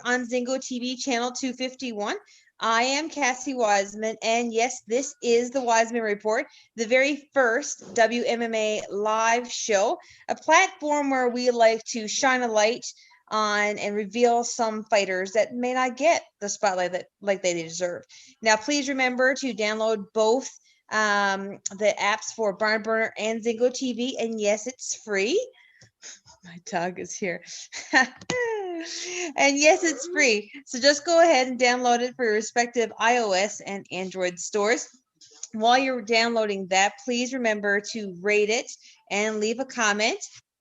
on Zingo TV channel 251. I am Cassie Wiseman, and yes, this is the Wiseman Report, the very first WMMA live show, a platform where we like to shine a light on and reveal some fighters that may not get the spotlight that like they deserve. Now, please remember to download both the apps for Barn Burner and Zingo TV, and yes, it's free. My dog is here. And yes, it's free. So just go ahead and download it for your respective iOS and Android stores. While you're downloading that, please remember to rate it and leave a comment.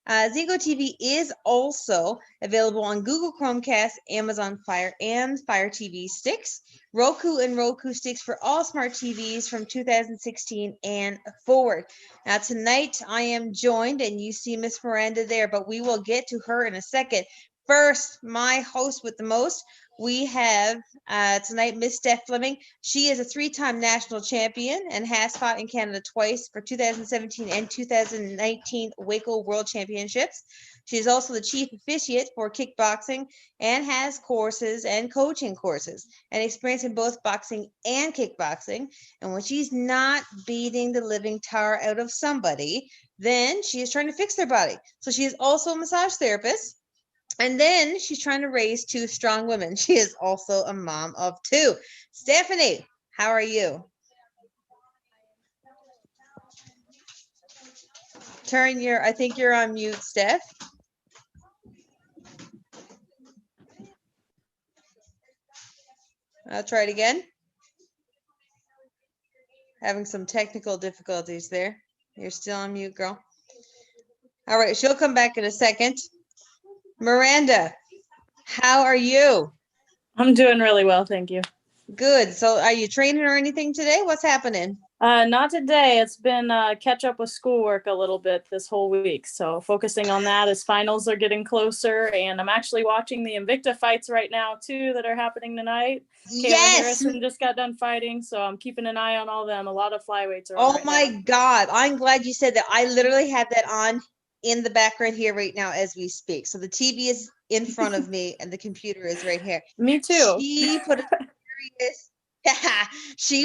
Zingo TV is also available on Google Chromecast, Amazon Fire, and Fire TV sticks, Roku and Roku sticks for all smart TVs from 2016 and forward. Now, tonight I am joined, and you see Miss Miranda there, but we will get to her in a second. First, my host with the most, we have tonight Miss Steph Fleming. She is a three-time national champion and has fought in Canada twice for 2017 and 2019 Waco World Championships. She is also the chief officiate for kickboxing and has courses and coaching courses and experience in both boxing and kickboxing. And when she's not beating the living tar out of somebody, then she is trying to fix their body. So she is also a massage therapist. And then she's trying to raise two strong women. She is also a mom of two. Stephanie, how are you? I think you're on mute, Steph. I'll try it again. Having some technical difficulties there. You're still on mute, girl. All right, she'll come back in a second. Miranda, how are you? I'm doing really well, thank you. Good. So are you training or anything today? What's happening? Not today. It's been catch up with schoolwork a little bit this whole week. So focusing on that as finals are getting closer. And I'm actually watching the Invicta fights right now, too, that are happening tonight. Yes. Kayla Harrison just got done fighting, so I'm keeping an eye on all them. A lot of flyweights are on right my now. God. I'm glad you said that. I literally have that on in the background here right now as we speak. So the TV is in front of me and the computer is right here. Me too. She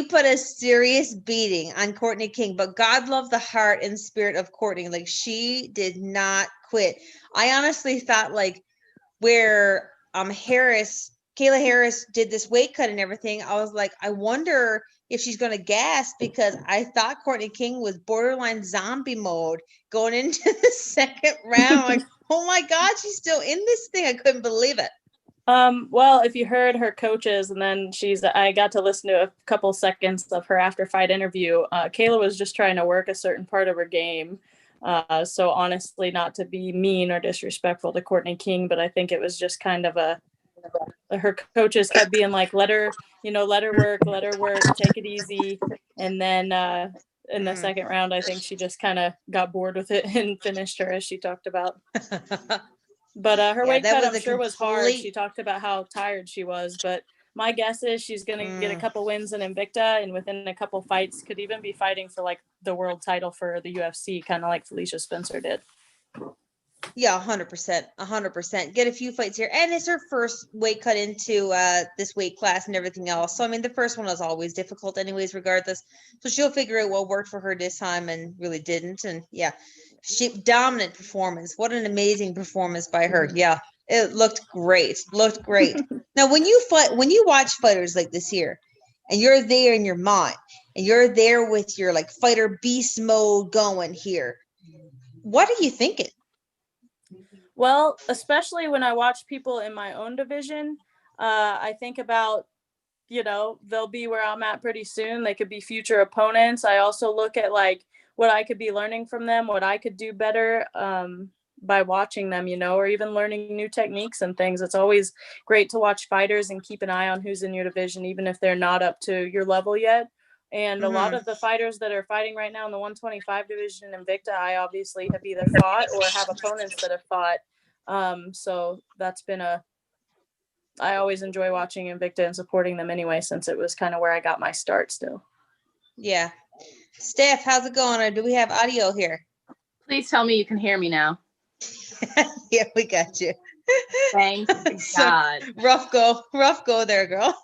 put a serious beating on Courtney King, but God loved the heart and spirit of Courtney. Like, she did not quit. I honestly thought, like, where Kayla Harris did this weight cut and everything, I was like, I wonder if she's going to gas, because I thought Courtney King was borderline zombie mode going into the second round. Like, oh my God, she's still in this thing. I couldn't believe it. Well, if you heard her coaches, and then I got to listen to a couple seconds of her after fight interview. Kayla was just trying to work a certain part of her game. So honestly, not to be mean or disrespectful to Courtney King, but I think it was just kind of her coaches kept being like, let her work, take it easy. And then, in the second round, I think she just kind of got bored with it and finished her, as she talked about. But her weight cut, I'm sure, was hard. She talked about how tired she was, but my guess is she's going to get a couple wins in Invicta, and within a couple fights could even be fighting for like the world title for the UFC, kind of like Felicia Spencer did. Yeah, 100%. Get a few fights here, and it's her first weight cut into this weight class and everything else. So I mean, the first one was always difficult, anyways, regardless. So she'll figure out what worked for her this time and really didn't. And yeah, dominant performance. What an amazing performance by her. Yeah, it looked great. Now, when you watch fighters like this here, and you're there in your mind, and you're there with your like fighter beast mode going here, what are you thinking? Well, especially when I watch people in my own division, I think about, they'll be where I'm at pretty soon. They could be future opponents. I also look at like what I could be learning from them, what I could do better by watching them, or even learning new techniques and things. It's always great to watch fighters and keep an eye on who's in your division, even if they're not up to your level yet. And a lot of the fighters that are fighting right now in the 125 division in Invicta, I obviously have either fought or have opponents that have fought. So that's been I always enjoy watching Invicta and supporting them anyway, since it was kind of where I got my start still. Yeah. Steph, how's it going? Or do we have audio here? Please tell me you can hear me now. Yeah, we got you. Thank So God. rough go there, girl.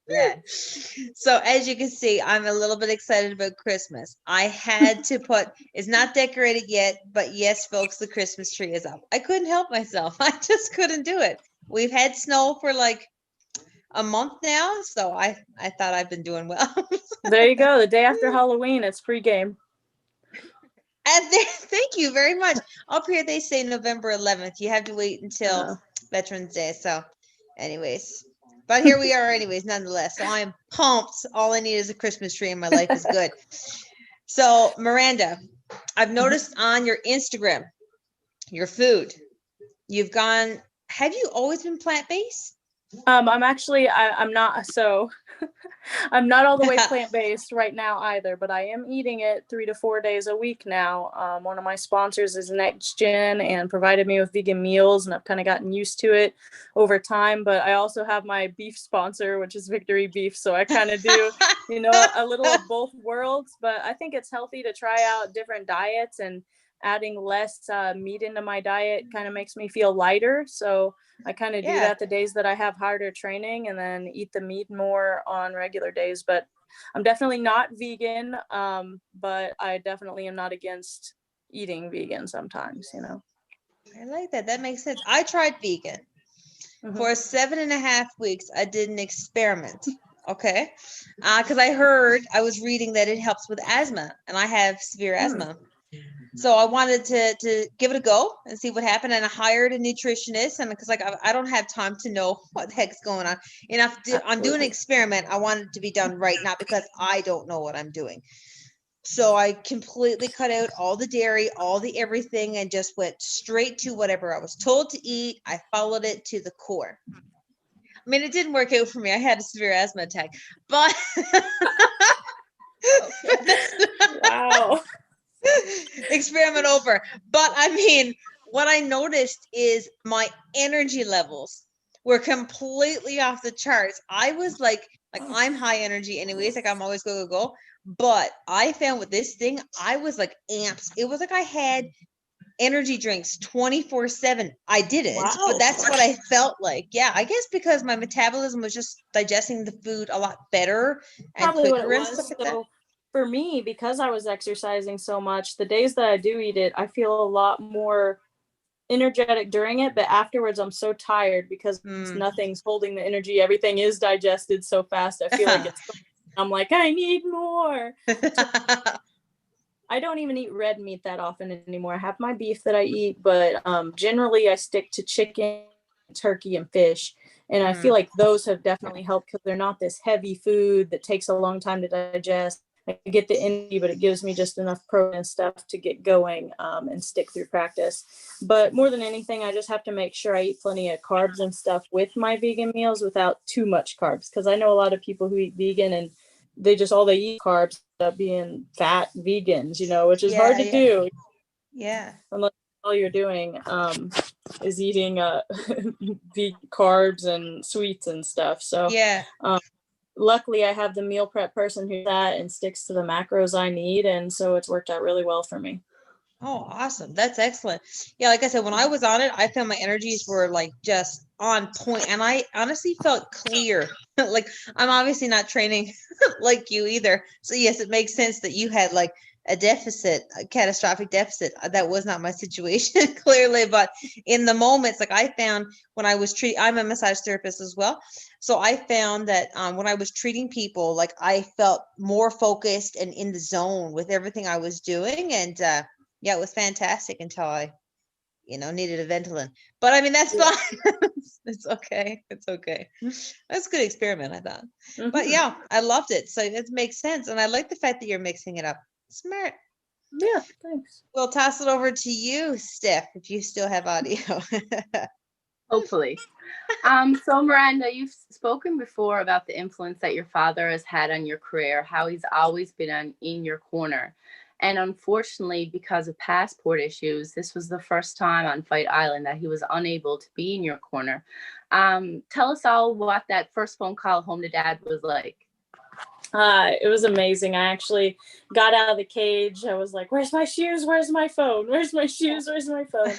Yes. So as you can see, I'm a little bit excited about Christmas. I had to put, it's not decorated yet, but yes, folks, the Christmas tree is up. I couldn't help myself. I just couldn't do it. We've had snow for like a month now, so I thought I've been doing well. There you go. The day after Halloween, it's pregame. And thank you very much. Up here they say November 11th. You have to wait until Veterans Day. So, anyways, but here we are, anyways, nonetheless. So I'm pumped. All I need is a Christmas tree, and my life is good. So, Miranda, I've noticed on your Instagram, your food, you've gone. Have you always been plant-based? I'm actually I'm not so I'm not all the way plant-based right now either, but I am eating it 3 to 4 days a week now. One of my sponsors is Next Gen and provided me with vegan meals, and I've kind of gotten used to it over time. But I also have my beef sponsor, which is Victory Beef, so I kind of do, a little of both worlds. But I think it's healthy to try out different diets, and adding less meat into my diet kind of makes me feel lighter. So I kind of do that the days that I have harder training, and then eat the meat more on regular days. But I'm definitely not vegan, but I definitely am not against eating vegan sometimes, I like that. That makes sense. I tried vegan. For 7.5 weeks. I did an experiment. Okay. Because I was reading that it helps with asthma, and I have severe asthma. So I wanted to give it a go and see what happened. And I hired a nutritionist, and because I don't have time to know what the heck's going on. And I'm doing an experiment. I want it to be done right, not because I don't know what I'm doing. So I completely cut out all the dairy, all the everything, and just went straight to whatever I was told to eat. I followed it to the core. I mean, it didn't work out for me. I had a severe asthma attack, but wow. Experiment over. But I mean, what I noticed is my energy levels were completely off the charts. I was like I'm high energy anyways, like I'm always go. But I found with this thing, I was like amps. It was like I had energy drinks 24/7. I didn't, but that's what I felt like. Yeah, I guess because my metabolism was just digesting the food a lot better and probably quicker what it and was. stuff like that. For me, because I was exercising so much, the days that I do eat it, I feel a lot more energetic during it, but afterwards I'm so tired because nothing's holding the energy. Everything is digested so fast. I feel like I'm like, I need more. I don't even eat red meat that often anymore. I have my beef that I eat, but generally I stick to chicken, turkey, and fish. And I feel like those have definitely helped because they're not this heavy food that takes a long time to digest. I get the energy, but it gives me just enough protein and stuff to get going and stick through practice. But more than anything, I just have to make sure I eat plenty of carbs and stuff with my vegan meals without too much carbs. Because I know a lot of people who eat vegan and they eat carbs end up being fat vegans, which is hard to do. Yeah. Unless all you're doing is eating carbs and sweets and stuff. So luckily I have the meal prep person who's that and sticks to the macros I need. And so it's worked out really well for me. Oh, awesome. That's excellent. Yeah, like I said, when I was on it, I found my energies were like just on point, and I honestly felt clear. Like I'm obviously not training like you either. So yes, it makes sense that you had like a deficit, a catastrophic deficit. That was not my situation clearly, but in the moments, like I found when I was I'm a massage therapist as well. So I found that when I was treating people, like I felt more focused and in the zone with everything I was doing. And yeah, it was fantastic until I, needed a Ventolin. But I mean, that's fine. It's okay. It's okay. That's a good experiment, I thought. But yeah, I loved it. So it makes sense. And I like the fact that you're mixing it up. Smart. Yeah, thanks. We'll toss it over to you, Steph, if you still have audio. Hopefully. So Miranda, you've spoken before about the influence that your father has had on your career, how he's always been in your corner. And unfortunately, because of passport issues, this was the first time on Fight Island that he was unable to be in your corner. Tell us all what that first phone call home to Dad was like. It was amazing. I actually got out of the cage. I was like, where's my shoes? Where's my phone? Where's my shoes? Where's my phone?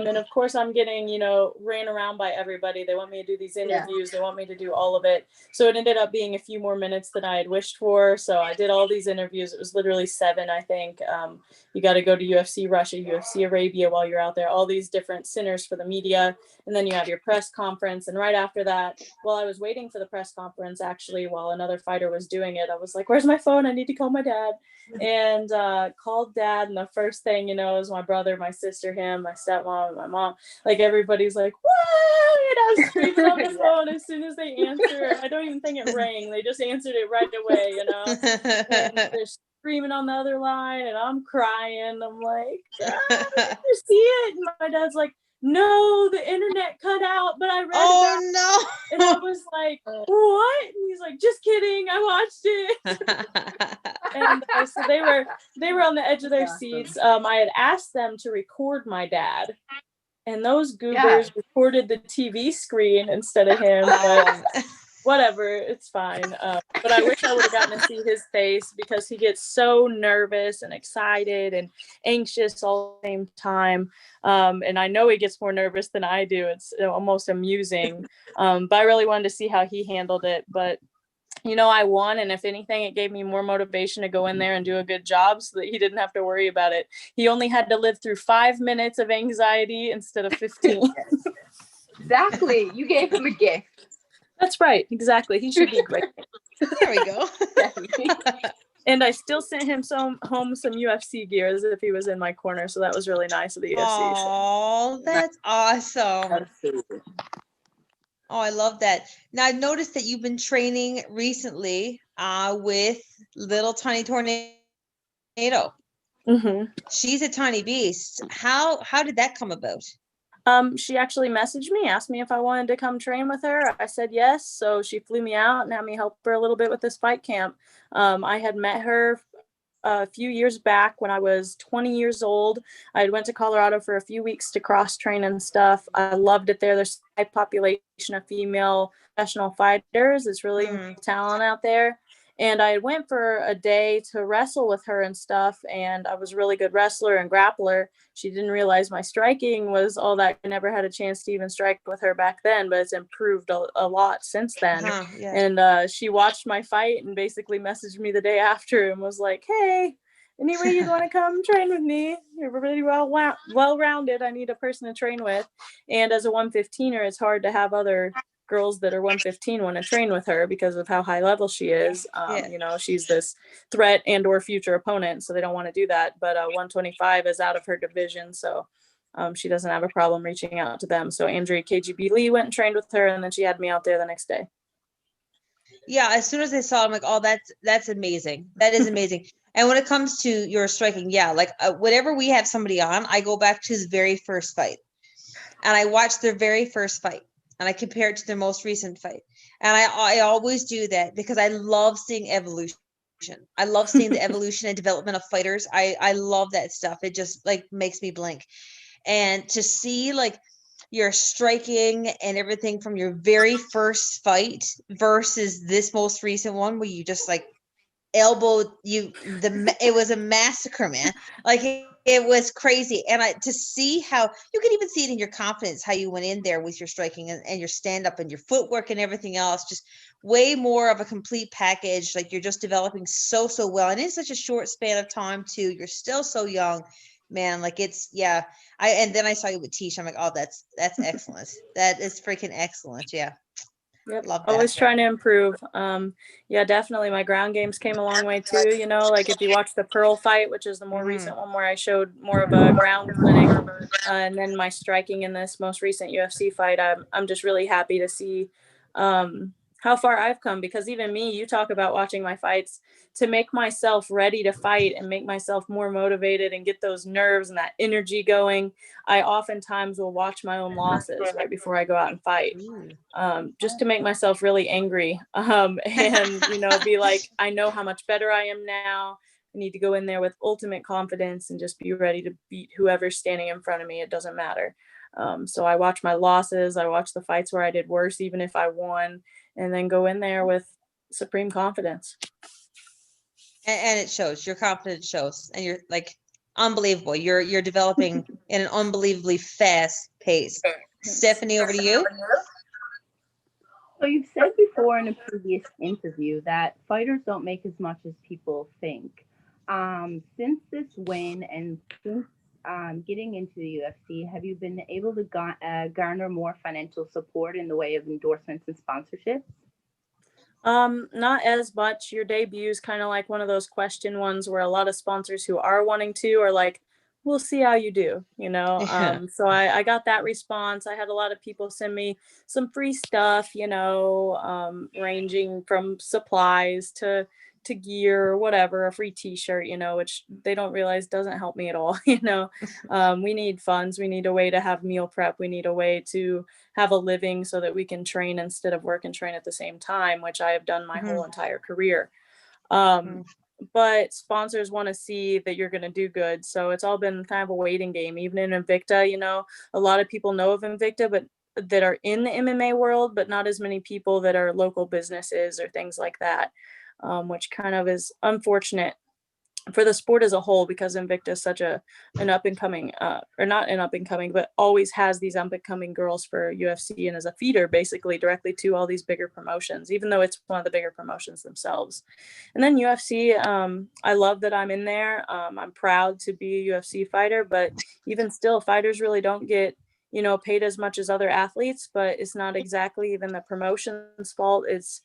And of course I'm getting, ran around by everybody. They want me to do these interviews. They want me to do all of it. So it ended up being a few more minutes than I had wished for. So I did all these interviews. It was literally 7, I think. You got to go to UFC Russia, UFC Arabia while you're out there, all these different centers for the media. And then you have your press conference. And right after that, while I was waiting for the press conference, actually, while another fighter was doing it, I was like, where's my phone? I need to call my dad. And called dad. And the first thing, is my brother, my sister, him, my stepmom, my mom, like everybody's like, what? And I was screaming on the phone as soon as they answered. I don't even think it rang. They just answered it right away, And they're screaming on the other line and I'm crying. I'm like, did you see it? And my dad's like, no, the internet cut out, but I read about it. No. And I was like, what? And he's like, just kidding, I watched it. And so they were on the edge of their seats. I had asked them to record my dad, and those goobers recorded the TV screen instead of him. But whatever, it's fine. But I wish I would have gotten to see his face, because he gets so nervous and excited and anxious all at the same time. And I know he gets more nervous than I do. It's almost amusing. But I really wanted to see how he handled it. But I won, and if anything, it gave me more motivation to go in there and do a good job so that he didn't have to worry about it. He only had to live through 5 minutes of anxiety instead of 15. Exactly. You gave him a gift. That's right. Exactly. He should be great. There we go. And I still sent him home some UFC gear as if he was in my corner. So that was really nice of the UFC. Oh, that's awesome. Oh, I love that. Now, I noticed that you've been training recently with Little Tiny Tornado. Mm-hmm. She's a tiny beast. How did that come about? She actually messaged me, asked me if I wanted to come train with her. I said yes. So she flew me out and had me help her a little bit with this fight camp. I had met her a few years back when I was 20 years old. I had went to Colorado for a few weeks to cross train and stuff. I loved it there. There's a high population of female professional fighters. It's really talent out there. And I went for a day to wrestle with her and stuff. And I was a really good wrestler and grappler. She didn't realize my striking was all that. I never had a chance to even strike with her back then, but it's improved a lot since then. And she watched my fight and basically messaged me the day after and was like, hey, anyway, you'd want to come train with me? You're really well-rounded. I need a person to train with. And as a 115er, it's hard to have other girls that are 115 want to train with her because of how high level she is. She's this threat and or future opponent, so they don't want to do that. But 125 is out of her division, so she doesn't have a problem reaching out to them. So Andrea KGB Lee went and trained with her, and then she had me out there the next day. Yeah, as soon as I saw it, I'm like, oh, that's amazing. That is amazing. And when it comes to your striking, whenever we have somebody on, I go back to his very first fight, and I watch their very first fight. And I compare it to their most recent fight. And I always do that because I love seeing evolution. I love seeing the evolution and development of fighters. I love that stuff. It just makes me blink. And to see your striking and everything from your very first fight versus this most recent one where you just elbowed it was a massacre, man. It was crazy. And to see how you can even see it in your confidence, how you went in there with your striking and your stand up and your footwork and everything else, just way more of a complete package. You're just developing so well, and in such a short span of time too. You're still so young, man. And then I saw you with Tish. I'm like, oh, that's excellent. That is freaking excellent. Yeah. Yep. Always trying to improve. Definitely my ground games came a long way too. If you watch the Pearl fight, which is the more recent one where I showed more of a ground clinic, and then my striking in this most recent UFC fight, I'm just really happy to see how far I've come, because even me, you talk about watching my fights, to make myself ready to fight and make myself more motivated and get those nerves and that energy going. I oftentimes will watch my own losses right before I go out and fight, just to make myself really angry, and be like, I know how much better I am now. I need to go in there with ultimate confidence and just be ready to beat whoever's standing in front of me. It doesn't matter. So I watch my losses. I watch the fights where I did worse, even if I won, and then go in there with supreme confidence. And it shows. Your confidence shows, and you're like unbelievable. You're developing in an unbelievably fast pace. Stephanie, over to you. So you've said before in a previous interview that fighters don't make as much as people think. Since this win and since getting into the UFC, have you been able to garner more financial support in the way of endorsements and sponsorships? Not as much. Your debut is kind of like one of those question ones where a lot of sponsors who are wanting to are like, we'll see how you do, you know? Yeah. So I got that response. I had a lot of people send me some free stuff, you know, ranging from supplies to gear or whatever, a free t-shirt, you know, which they don't realize doesn't help me at all. You know, we need funds. We need a way to have meal prep. We need a way to have a living so that we can train instead of work and train at the same time, which I have done my whole entire career. But sponsors want to see that you're going to do good. So it's all been kind of a waiting game. Even in Invicta, you know, a lot of people know of Invicta, but that are in the MMA world, but not as many people that are local businesses or things like that, which kind of is unfortunate for the sport as a whole, because Invicta is such an up and coming, or not an up and coming, but always has these up and coming girls for UFC and as a feeder basically directly to all these bigger promotions, even though it's one of the bigger promotions themselves. And then UFC, I love that I'm in there. I'm proud to be a UFC fighter, but even still, fighters really don't get, you know, paid as much as other athletes, but it's not exactly even the promotion's fault. It's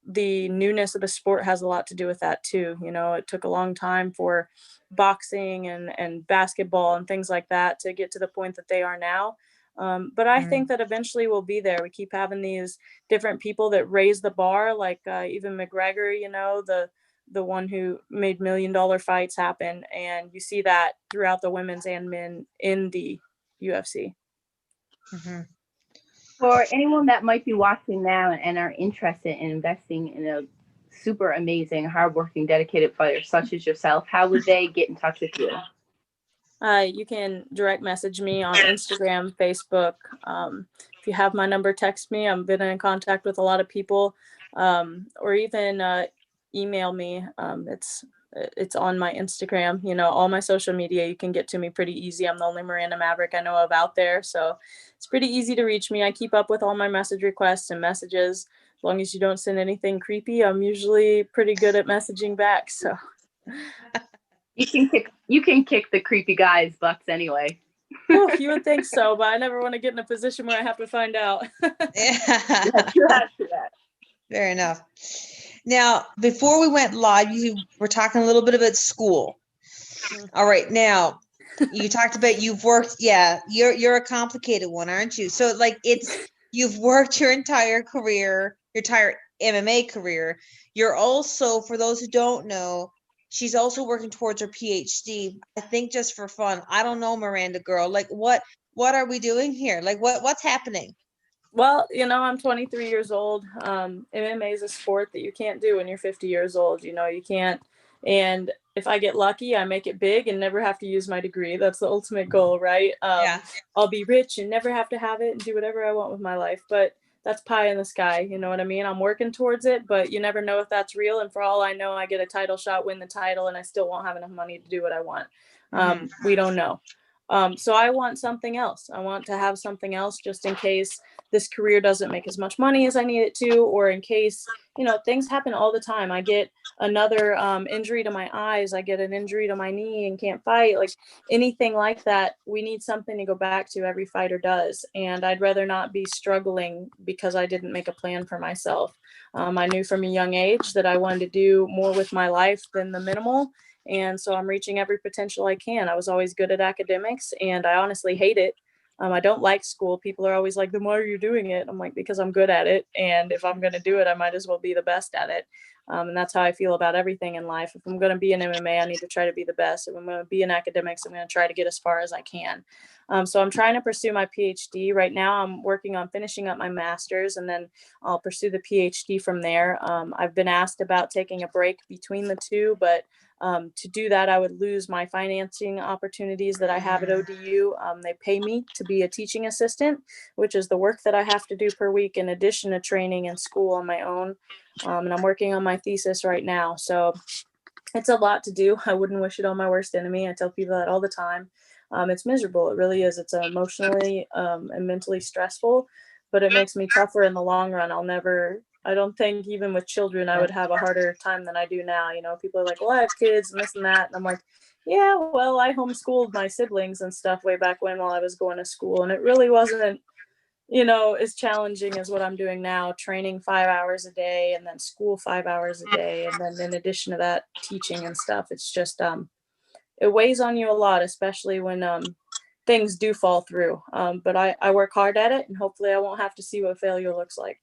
the newness of the sport has a lot to do with that too. You know, it took a long time for boxing and basketball and things like that to get to the point that they are now. But I think that eventually we'll be there. We keep having these different people that raise the bar, like even McGregor, you know, the one who made $1 million fights happen. And you see that throughout the women's and men in the UFC. For anyone that might be watching now and are interested in investing in a super amazing, hardworking, dedicated fighter such as yourself, how would they get in touch with you? You can direct message me on Instagram, Facebook. If you have my number, text me. I've been in contact with a lot of people, or even email me. It's on my Instagram. You know, all my social media, you can get to me pretty easy. I'm the only Miranda Maverick I know of out there, so it's pretty easy to reach me. I keep up with all my message requests and messages. As long as you don't send anything creepy, I'm usually pretty good at messaging back. So you can kick the creepy guys' butts anyway. Oh, you would think so, but I never want to get in a position where I have to find out. Yeah. True. Fair enough. Now, before we went live, you were talking a little bit about school. All right. Now, you talked about you've worked. Yeah, you're a complicated one, aren't you? So, like, you've worked your entire career, your entire MMA career. You're also, for those who don't know, she's also working towards her PhD. I think just for fun. I don't know, Miranda girl. Like, what are we doing here? Like, what's happening? Well, you know, I'm 23 years old. MMA is a sport that you can't do when you're 50 years old. You know, you can't. And if I get lucky, I make it big and never have to use my degree. That's the ultimate goal, right? Yeah. I'll be rich and never have to have it and do whatever I want with my life. But that's pie in the sky. You know what I mean? I'm working towards it, but you never know if that's real. And for all I know, I get a title shot, win the title, and I still won't have enough money to do what I want. We don't know. So I want something else. I want to have something else just in case this career doesn't make as much money as I need it to, or in case, you know, things happen all the time. I get another injury to my eyes. I get an injury to my knee and can't fight. Like anything like that, we need something to go back to. Every fighter does. And I'd rather not be struggling because I didn't make a plan for myself. I knew from a young age that I wanted to do more with my life than the minimal. And so I'm reaching every potential I can. I was always good at academics and I honestly hate it. I don't like school. People are always like, then why are you doing it? I'm like, because I'm good at it. And if I'm going to do it, I might as well be the best at it. And that's how I feel about everything in life. If I'm going to be in MMA, I need to try to be the best. If I'm going to be in academics, I'm going to try to get as far as I can. So I'm trying to pursue my PhD. Right now, I'm working on finishing up my master's, and then I'll pursue the PhD from there. I've been asked about taking a break between the two, but to do that, I would lose my financing opportunities that I have at ODU. They pay me to be a teaching assistant, which is the work that I have to do per week in addition to training and school on my own. And I'm working on my thesis right now. So it's a lot to do. I wouldn't wish it on my worst enemy. I tell people that all the time. It's miserable. It really is. It's emotionally and mentally stressful, but it makes me tougher in the long run. I don't think even with children, I would have a harder time than I do now. You know, people are like, well, I have kids and this and that. And I'm like, yeah, well, I homeschooled my siblings and stuff way back when while I was going to school. And it really wasn't, as challenging as what I'm doing now, training 5 hours a day and then school 5 hours a day. And then in addition to that, teaching and stuff. It's just, it weighs on you a lot, especially when things do fall through. But I work hard at it, and hopefully I won't have to see what failure looks like.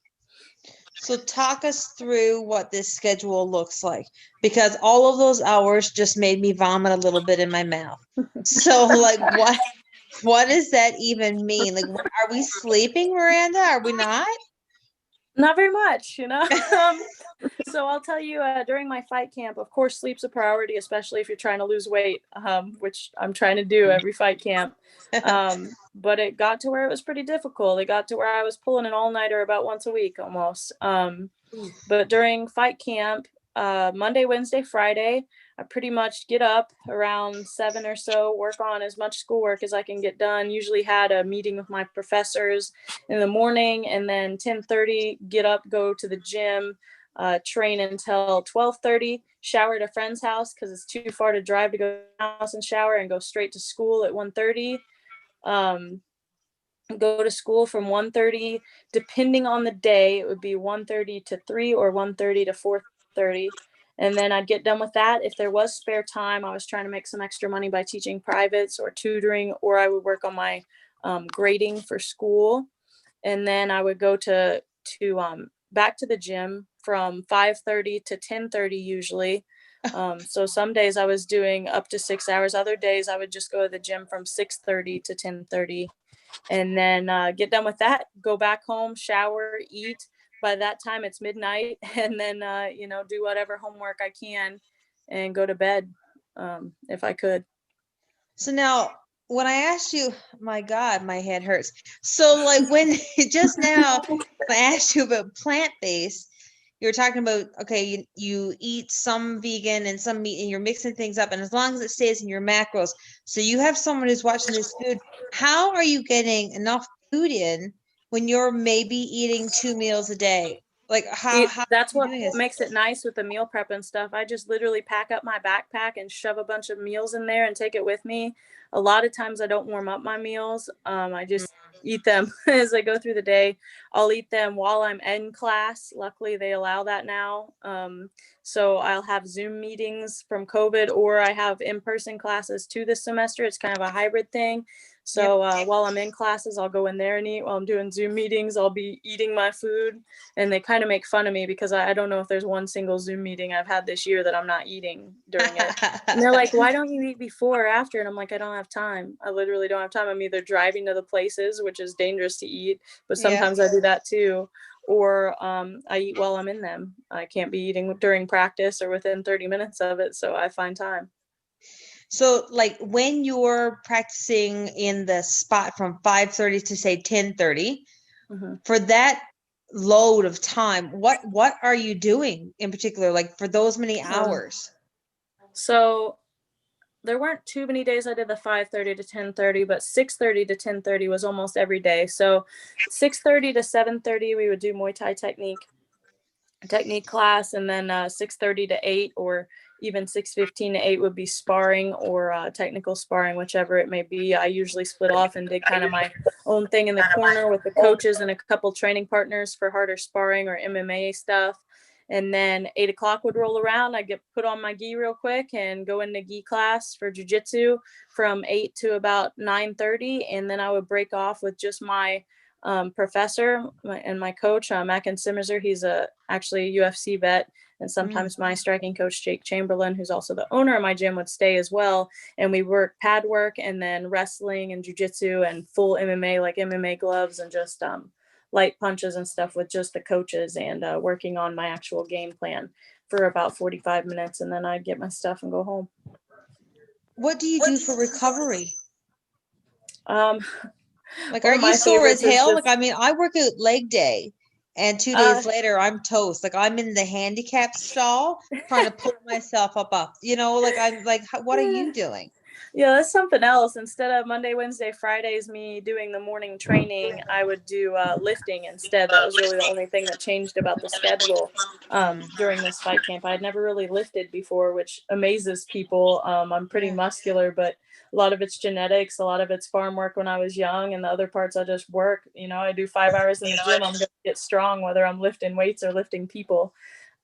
So talk us through what this schedule looks like, because all of those hours just made me vomit a little bit in my mouth. So like what does that even mean? Like, are we sleeping, Miranda? Are we not? Not very much, So I'll tell you, during my fight camp, of course, sleep's a priority, especially if you're trying to lose weight, which I'm trying to do every fight camp. But it got to where it was pretty difficult. It got to where I was pulling an all-nighter about once a week almost. But during fight camp, Monday, Wednesday, Friday, I pretty much get up around 7 or so, work on as much schoolwork as I can get done. Usually had a meeting with my professors in the morning, and then 10:30, get up, go to the gym, train until 12:30, shower at a friend's house because it's too far to drive to go to the house and shower, and go straight to school at 1:30. Go to school from 1:30, depending on the day, it would be 1:30 to 3 or 1:30 to 4:30. And then I'd get done with that. If there was spare time, I was trying to make some extra money by teaching privates or tutoring, or I would work on my grading for school. And then I would go to back to the gym from 5:30 to 10:30 usually. So some days I was doing up to 6 hours. Other days I would just go to the gym from 6:30 to 10:30. And then get done with that, go back home, shower, eat. By that time it's midnight, and then do whatever homework I can and go to bed if I could. So now when I asked you, my God, my head hurts. So like when just now when I asked you about plant-based, you were talking about, okay, you eat some vegan and some meat and you're mixing things up, and as long as it stays in your macros. So you have someone who's watching this food. How are you getting enough food in when you're maybe eating 2 meals a day? Like how That's are you what doing this? makes it nice with the meal prep and stuff. I just literally pack up my backpack and shove a bunch of meals in there and take it with me. A lot of times I don't warm up my meals. I just eat them as I go through the day. I'll eat them while I'm in class. Luckily, they allow that now. So I'll have Zoom meetings from COVID, or I have in-person classes too this semester. It's kind of a hybrid thing. So while I'm in classes, I'll go in there and eat. While I'm doing Zoom meetings, I'll be eating my food. And they kind of make fun of me because I don't know if there's one single Zoom meeting I've had this year that I'm not eating during it. And they're like, why don't you eat before or after? And I'm like, I don't have time. I literally don't have time. I'm either driving to the places, which is dangerous to eat, but sometimes I do that too. Or I eat while I'm in them. I can't be eating during practice or within 30 minutes of it. So I find time. So like when you're practicing in the spot from 5:30 to say 10:30, for that load of time, what are you doing in particular, like for those many hours? So there weren't too many days I did the 5:30 to 10:30, but 6:30 to 10:30 was almost every day. So 6:30 to 7:30 we would do Muay Thai technique class, and then 6:30 to 8, or even 6:15 to 8 would be sparring or technical sparring, whichever it may be. I usually split off and did kind of my own thing in the corner with the coaches and a couple training partners for harder sparring or MMA stuff. And then 8 o'clock would roll around. I'd get put on my gi real quick and go into gi class for jiu-jitsu from 8 to about 9:30. And then I would break off with just my professor and my coach, Mackin Simmerser. He's actually a UFC vet. And sometimes my striking coach, Jake Chamberlain, who's also the owner of my gym, would stay as well. And we work pad work and then wrestling and jiu-jitsu and full MMA, like MMA gloves, and just light punches and stuff with just the coaches, and working on my actual game plan for about 45 minutes. And then I'd get my stuff and go home. What do you do for recovery? Like, are you sore as hell? Like, I mean, I work out leg day, And 2 days later, I'm toast. Like I'm in the handicap stall trying to pull myself up. Like I'm like, what are you doing? Yeah, that's something else. Instead of Monday, Wednesday, Fridays, me doing the morning training, I would do lifting instead. That was really the only thing that changed about the schedule during this fight camp. I had never really lifted before, which amazes people. I'm pretty muscular, but a lot of it's genetics. A lot of it's farm work when I was young, and the other parts I just work. I do 5 hours in the gym. I'm going to get strong, whether I'm lifting weights or lifting people.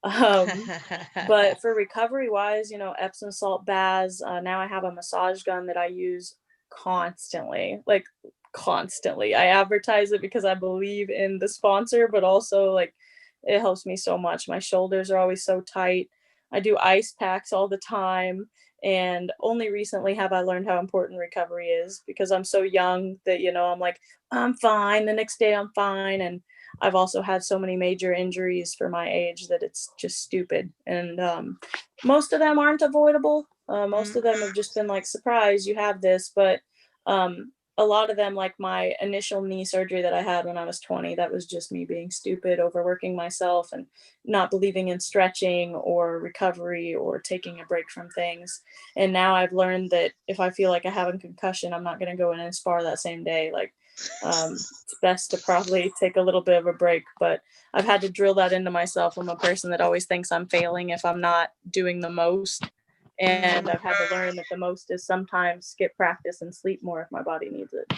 But for recovery wise, Epsom salt baths. Now I have a massage gun that I use constantly, like constantly. I advertise it because I believe in the sponsor, but also like it helps me so much. My shoulders are always so tight. I do ice packs all the time. And only recently have I learned how important recovery is, because I'm so young that, I'm like, I'm fine. The next day I'm fine. And I've also had so many major injuries for my age that it's just stupid. And most of them aren't avoidable. Most of them have just been like, surprise, you have this. But a lot of them, like my initial knee surgery that I had when I was 20, that was just me being stupid, overworking myself and not believing in stretching or recovery or taking a break from things. And now I've learned that if I feel like I have a concussion, I'm not going to go in and spar that same day. Like, it's best to probably take a little bit of a break, but I've had to drill that into myself. I'm a person that always thinks I'm failing if I'm not doing the most. And I've had to learn that the most is sometimes skip practice and sleep more if my body needs it.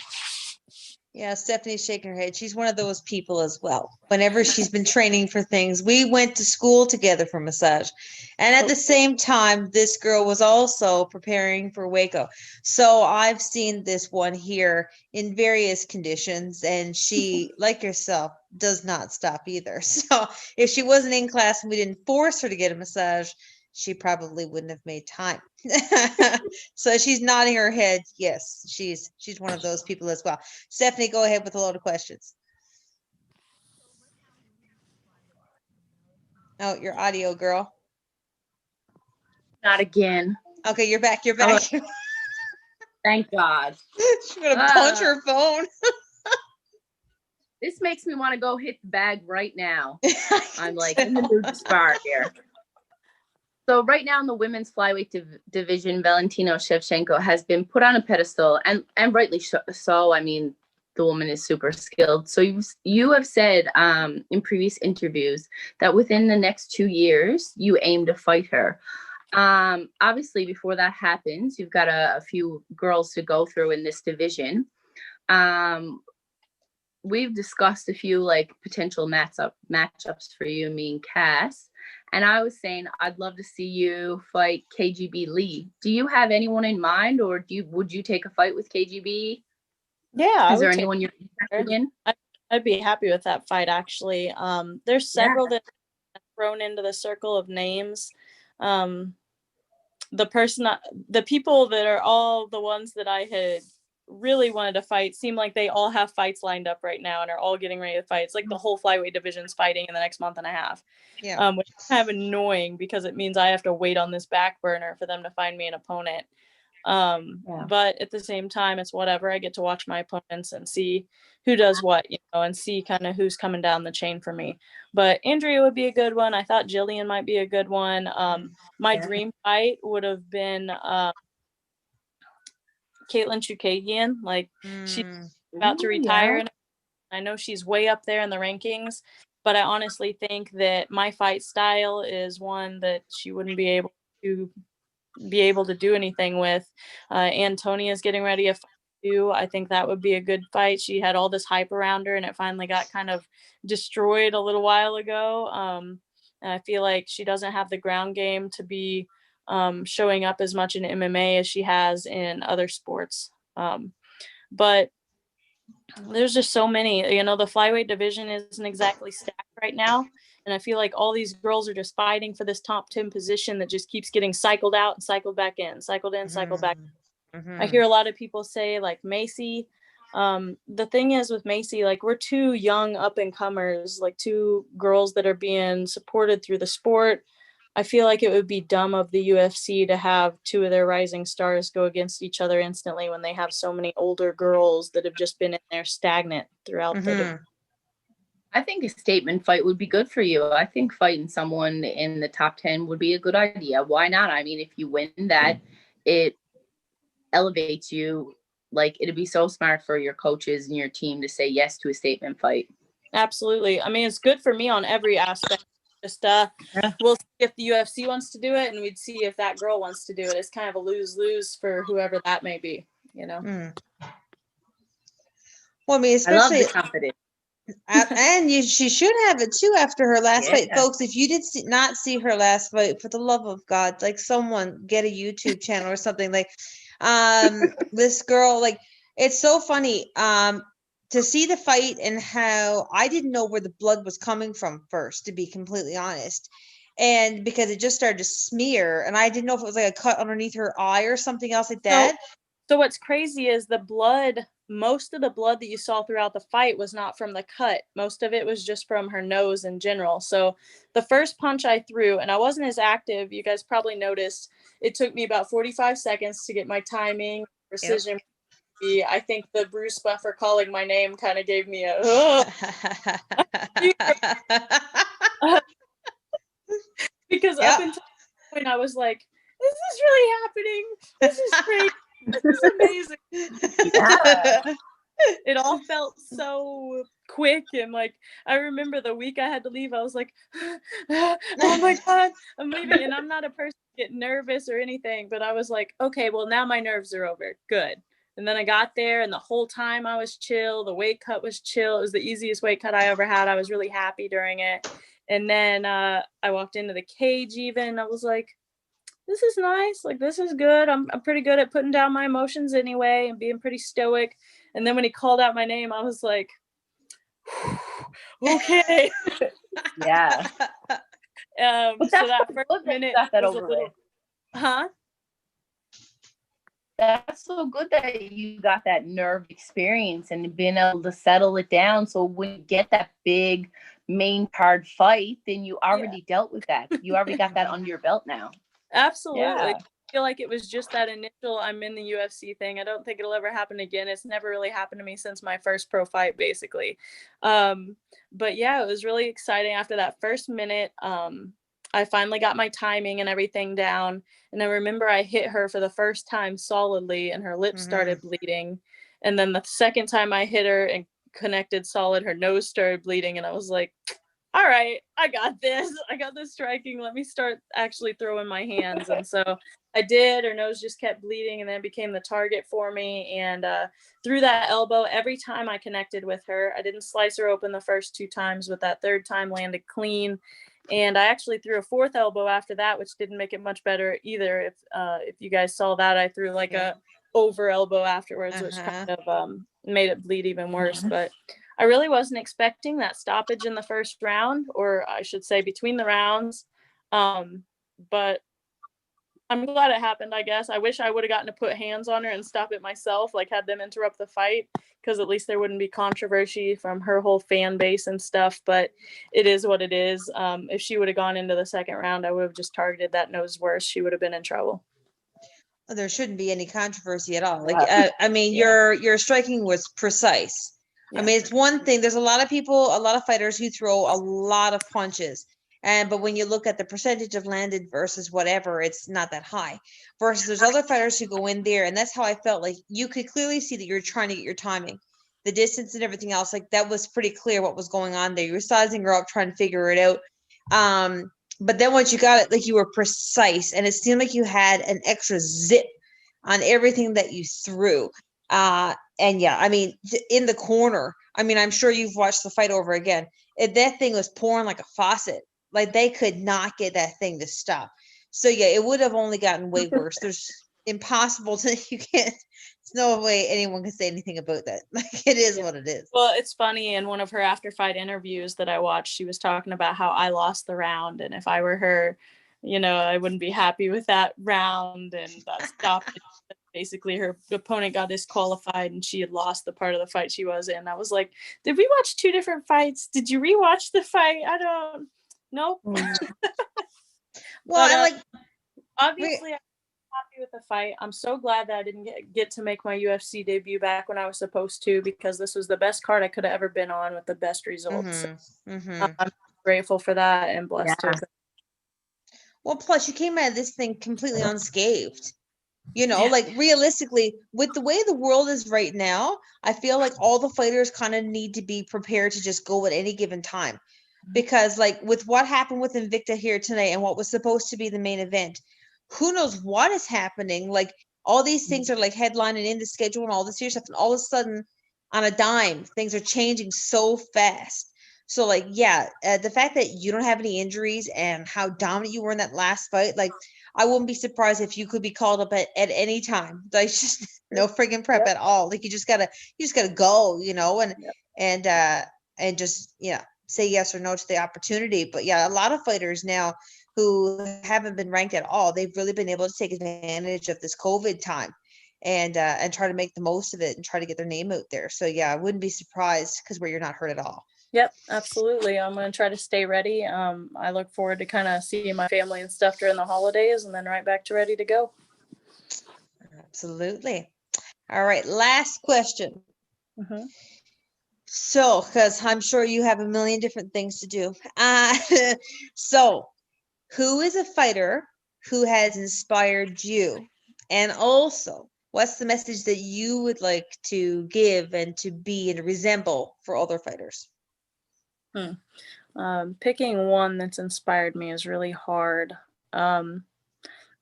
Yeah, Stephanie's shaking her head. She's one of those people as well. Whenever she's been training for things, we went to school together for massage. And at the same time, this girl was also preparing for Waco. So I've seen this one here in various conditions. And she, like yourself, does not stop either. So if she wasn't in class and we didn't force her to get a massage, she probably wouldn't have made time. So she's nodding her head. Yes, she's one of those people as well. Stephanie, go ahead with a load of questions. Oh, your audio, girl. Not again. Okay, you're back. You're back. Thank God. She's gonna punch her phone. This makes me want to go hit the bag right now. I'm like in the mood to spar here. So right now in the women's flyweight division, Valentina Shevchenko has been put on a pedestal, and rightly so. I mean, the woman is super skilled. So you have said in previous interviews that within the next 2 years, you aim to fight her. Obviously, before that happens, you've got a few girls to go through in this division. We've discussed a few like potential matchups for you, me and Cass. And I was saying I'd love to see you fight KGB Lee. Do you have anyone in mind, or would you take a fight with KGB? Yeah. Is there anyone you're interested in? I'd be happy with that fight, actually. There's several that are thrown into the circle of names. The people that are all the ones that I had really wanted to fight seem like they all have fights lined up right now and are all getting ready to fight. It's like the whole flyweight division's fighting in the next month and a half. Yeah. Which is kind of annoying because it means I have to wait on this back burner for them to find me an opponent. But at the same time, it's whatever. I get to watch my opponents and see who does what, and see kind of who's coming down the chain for me. But Andrea would be a good one. I thought Jillian might be a good one. My dream fight would have been Caitlin Chukagian. Like she's about to retire, and I know she's way up there in the rankings. But I honestly think that my fight style is one that she wouldn't be able to do anything with. Antonia's getting ready to fight too. I think that would be a good fight. She had all this hype around her, and it finally got kind of destroyed a little while ago. And I feel like she doesn't have the ground game to be showing up as much in MMA as she has in other sports. But there's just so many, the flyweight division isn't exactly stacked right now. And I feel like all these girls are just fighting for this top 10 position that just keeps getting cycled out and cycled back in, cycled in, cycled back. I hear a lot of people say like Macy. The thing is with Macy, like we're two young up and comers, like two girls that are being supported through the sport. I feel like it would be dumb of the UFC to have two of their rising stars go against each other instantly when they have so many older girls that have just been in there stagnant throughout the. I think a statement fight would be good for you. I think fighting someone in the top 10 would be a good idea. Why not? I mean, if you win that, it elevates you. Like, it'd be so smart for your coaches and your team to say yes to a statement fight. Absolutely. I mean, it's good for me on every aspect. Just we'll see if the UFC wants to do it, and we'd see if that girl wants to do it. It's kind of a lose-lose for whoever that may be, you know. Well, I mean, I love especially the confidence. and she should have it too after her last Yeah. fight, folks. If you did not see her last fight, for the love of God, like someone get a YouTube channel or something. Like, this girl, like, it's so funny. To see the fight and how I didn't know where the blood was coming from first, to be completely honest. And because it just started to smear, and I didn't know if it was like a cut underneath her eye or something else like that. So what's crazy is the blood, most of the blood that you saw throughout the fight was not from the cut. Most of it was just from her nose in general. So the first punch I threw, and I wasn't as active, you guys probably noticed, it took me about 45 seconds to get my timing, precision. Yep. I think the Bruce Buffer calling my name kind of gave me a because up until that point I was like, is this really happening? This is crazy. This is amazing. Yeah. It all felt so quick, and like I remember the week I had to leave, I was like, oh my God, I'm leaving. And I'm not a person to get nervous or anything, but I was like, okay, well, now my nerves are over. Good. And then I got there, and the whole time I was chill. The weight cut was chill. It was the easiest weight cut I ever had. I was really happy during it. And then I walked into the cage even. I was like, this is nice. Like, this is good. I'm pretty good at putting down my emotions anyway and being pretty stoic. And then when he called out my name, I was like, okay. Yeah. So that first minute that was a little, That's so good that you got that nerve experience and being able to settle it down. So when you get that big main card fight, then you already dealt with that. You already got that under your belt now. Absolutely. Yeah. I feel like it was just that initial I'm in the UFC thing. I don't think it'll ever happen again. It's never really happened to me since my first pro fight, basically. But yeah, it was really exciting. After that first minute, I finally got my timing and everything down. And I remember I hit her for the first time solidly, and her lips started bleeding. And then the second time I hit her and connected solid, her nose started bleeding. And I was like, all right, I got this. I got this striking. Let me start actually throwing my hands. And so I did. Her nose just kept bleeding, and then it became the target for me. And through that elbow, every time I connected with her, I didn't slice her open the first 2 times, but that third time landed clean. And I actually threw a 4th elbow after that, which didn't make it much better either. If you guys saw that, I threw like a over elbow afterwards, which kind of made it bleed even worse. But I really wasn't expecting that stoppage in the first round, or I should say between the rounds. But I'm glad it happened, I guess. I wish I would have gotten to put hands on her and stop it myself, like had them interrupt the fight, because at least there wouldn't be controversy from her whole fan base and stuff. But it is what it is. If she would have gone into the second round, I would have just targeted that nose worse. She would have been in trouble. There shouldn't be any controversy at all. Like, I mean, your striking was precise. I mean, it's one thing. There's a lot of people, a lot of fighters who throw a lot of punches. But when you look at the percentage of landed versus whatever, it's not that high. Versus there's other fighters who go in there, and that's how I felt. Like, you could clearly see that you're trying to get your timing, the distance and everything else. Like, that was pretty clear what was going on there. You were sizing her up, trying to figure it out. But then once you got it, like, you were precise, and it seemed like you had an extra zip on everything that you threw. And yeah, I mean, in the corner, I mean, I'm sure you've watched the fight over again. That thing was pouring like a faucet. Like, they could not get that thing to stop. So yeah, it would have only gotten way worse. There's impossible to, you can't, there's no way anyone can say anything about that. Like, it is what it is. Well, it's funny, in one of her after fight interviews that I watched, she was talking about how I lost the round, and if I were her, you know, I wouldn't be happy with that round, and that stopped. Basically, her opponent got disqualified, and she had lost the part of the fight she was in. I was like, did we watch 2 different fights? Did you rewatch the fight? I don't know. Well, But, obviously, happy with the fight. I'm so glad that I didn't get to make my UFC debut back when I was supposed to, because this was the best card I could have ever been on with the best results. I'm grateful for that and blessed to Yeah. have. Well, plus you came out of this thing completely unscathed. You know, Yeah. like realistically, with the way the world is right now, I feel like all the fighters kind of need to be prepared to just go at any given time. Because, like, with what happened with Invicta here tonight and what was supposed to be the main event, who knows what is happening? Like, all these things are like headlining in the schedule and all this here stuff, and all of a sudden, on a dime, things are changing so fast. So, like, yeah, the fact that you don't have any injuries and how dominant you were in that last fight, like, I wouldn't be surprised if you could be called up at any time. Like, just no friggin' prep Yep. at all. Like, you just gotta go, you know, Yep. and just, yeah, say yes or no to the opportunity. But yeah, a lot of fighters now who haven't been ranked at all, they've really been able to take advantage of this COVID time and try to make the most of it and try to get their name out there. So yeah, I wouldn't be surprised because where you're not hurt at all. Yep, absolutely. I'm going to try to stay ready. I look forward to kind of seeing my family and stuff during the holidays, and then right back to ready to go. Absolutely. All right, last question. Mm-hmm. So, because I'm sure you have a million different things to do. So, who is a fighter who has inspired you? And also, what's the message that you would like to give and to be and resemble for other fighters? Picking one that's inspired me is really hard.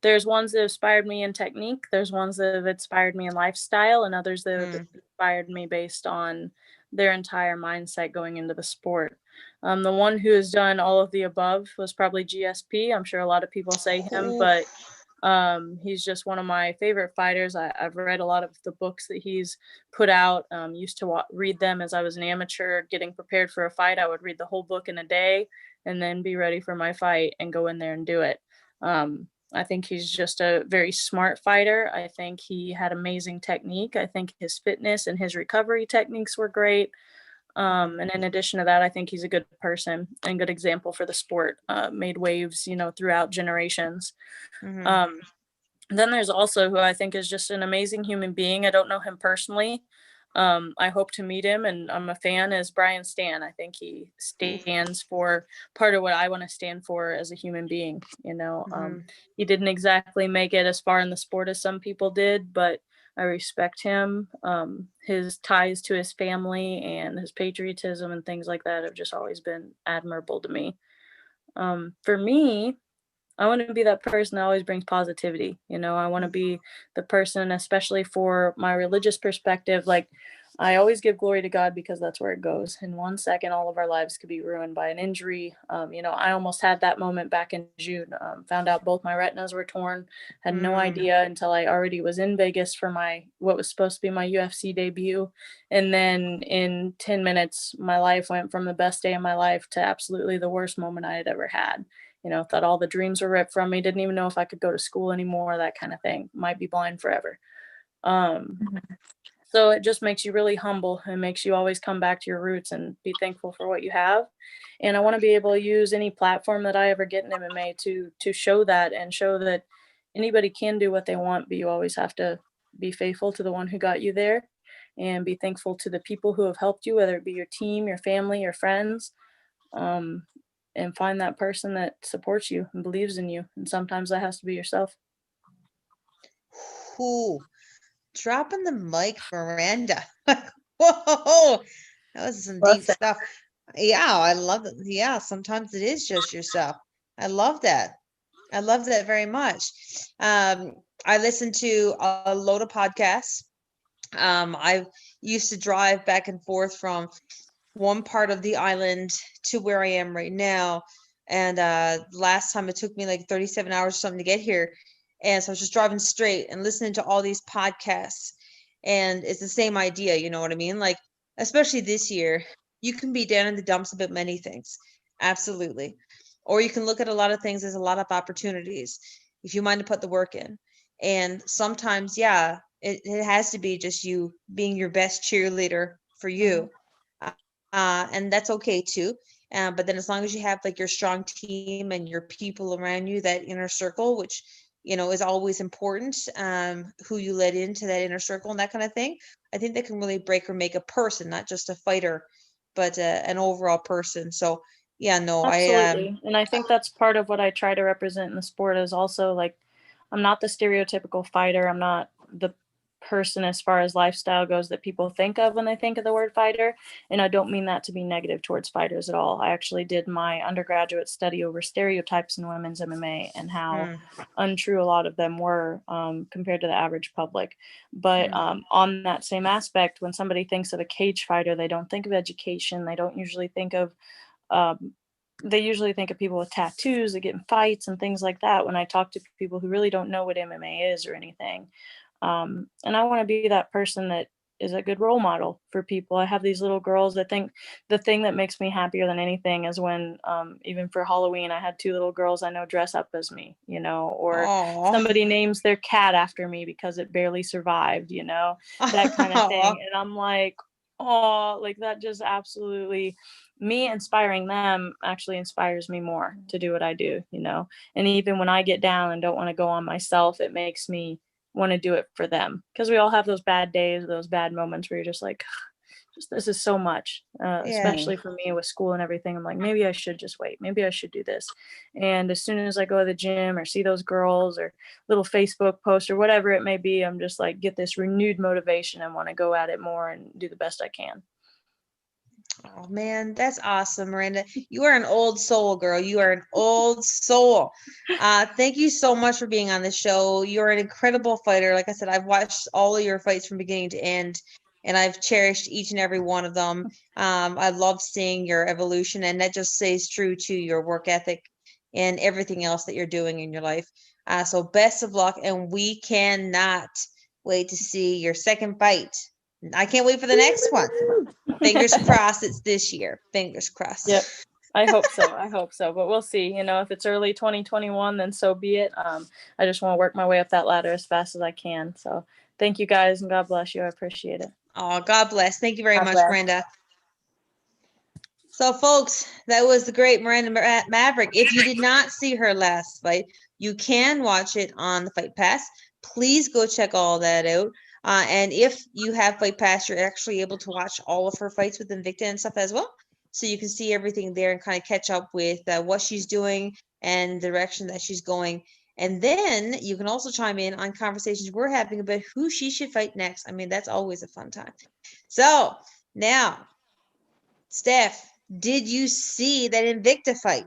There's ones that inspired me in technique. There's ones that have inspired me in lifestyle, and others that have inspired me based on their entire mindset going into the sport. The one who has done all of the above was probably GSP. I'm sure a lot of people say him, but he's just one of my favorite fighters. I've read a lot of the books that he's put out. Used to read them as I was an amateur getting prepared for a fight. I would read the whole book in a day and then be ready for my fight and go in there and do it. I think he's just a very smart fighter. I think he had amazing technique. I think his fitness and his recovery techniques were great. And in addition to that, I think he's a good person and good example for the sport. Made waves, throughout generations. Then there's also who I think is just an amazing human being. I don't know him personally. I hope to meet him, and I'm a fan, is Brian Stan. I think he stands for part of what I want to stand for as a human being. He didn't exactly make it as far in the sport as some people did, but I respect him. His ties to his family and his patriotism and things like that have just always been admirable to me. For me, I want to be that person that always brings positivity. I want to be the person, especially for my religious perspective. Like, I always give glory to God because that's where it goes. In 1 second, all of our lives could be ruined by an injury. I almost had that moment back in June. Found out both my retinas were torn. Had no idea until I already was in Vegas for what was supposed to be my UFC debut. And then in 10 minutes, my life went from the best day of my life to absolutely the worst moment I had ever had. Thought all the dreams were ripped from me, didn't even know if I could go to school anymore, that kind of thing. Might be blind forever. So it just makes you really humble and makes you always come back to your roots and be thankful for what you have. And I want to be able to use any platform that I ever get in MMA to show that and show that anybody can do what they want, but you always have to be faithful to the one who got you there and be thankful to the people who have helped you, whether it be your team, your family, your friends. And find that person that supports you and believes in you. And sometimes that has to be yourself. Who dropping the mic, Miranda? Whoa, that was some deep stuff. Yeah, I love it. Yeah, sometimes it is just yourself. I love that. I love that very much. I listen to a load of podcasts. I used to drive back and forth from one part of the island to where I am right now. And last time it took me like 37 hours or something to get here. And so I was just driving straight and listening to all these podcasts. And it's the same idea, you know what I mean? Like, especially this year, you can be down in the dumps about many things. Absolutely. Or you can look at a lot of things as a lot of opportunities if you mind to put the work in. And sometimes, yeah, it has to be just you being your best cheerleader for you. And that's okay too. But then as long as you have like your strong team and your people around you, that inner circle, which is always important. Who you let into that inner circle and that kind of thing. I think that can really break or make a person, not just a fighter, but an overall person. So yeah, no, Absolutely. And I think that's part of what I try to represent in the sport is also like, I'm not the stereotypical fighter. I'm not the person as far as lifestyle goes that people think of when they think of the word fighter. And I don't mean that to be negative towards fighters at all. I actually did my undergraduate study over stereotypes in women's MMA and how untrue a lot of them were compared to the average public. But on that same aspect, when somebody thinks of a cage fighter, they don't think of education. They don't usually think of they usually think of people with tattoos that get in fights and things like that when I talk to people who really don't know what MMA is or anything. And I want to be that person that is a good role model for people. I have these little girls. I think the thing that makes me happier than anything is when, even for Halloween, I had 2 little girls I know dress up as me, or somebody names their cat after me because it barely survived, that kind of thing. And I'm like, oh, like that just absolutely, me inspiring them actually inspires me more to do what I do, and even when I get down and don't want to go on myself, it makes me want to do it for them, because we all have those bad days, those bad moments where you're just like, this is so much, especially for me with school and everything. I'm like, maybe I should just wait, maybe I should do this. And as soon as I go to the gym or see those girls or little Facebook post or whatever it may be, I'm just like, get this renewed motivation and want to go at it more and do the best I can. Oh man, that's awesome, Miranda. You are an old soul, girl. You are an old soul. Thank you so much for being on the show. You're an incredible fighter. Like I said, I've watched all of your fights from beginning to end, and I've cherished each and every one of them. I love seeing your evolution, and that just stays true to your work ethic and everything else that you're doing in your life. So best of luck, and we cannot wait to see your second fight. I can't wait for the next one. Fingers crossed it's this year. Fingers crossed. Yep. I hope so. I hope so. But we'll see. If it's early 2021, then so be it. I just want to work my way up that ladder as fast as I can. So thank you guys, and God bless you. I appreciate it. Oh, God bless. Thank you very much, Miranda. So, folks, that was the great Miranda Maverick. If you did not see her last fight, you can watch it on the Fight Pass. Please go check all that out. And if you have Fight Pass, you're actually able to watch all of her fights with Invicta and stuff as well. So you can see everything there and kind of catch up with what she's doing and the direction that she's going. And then you can also chime in on conversations we're having about who she should fight next. I mean, that's always a fun time. So now, Steph, did you see that Invicta fight?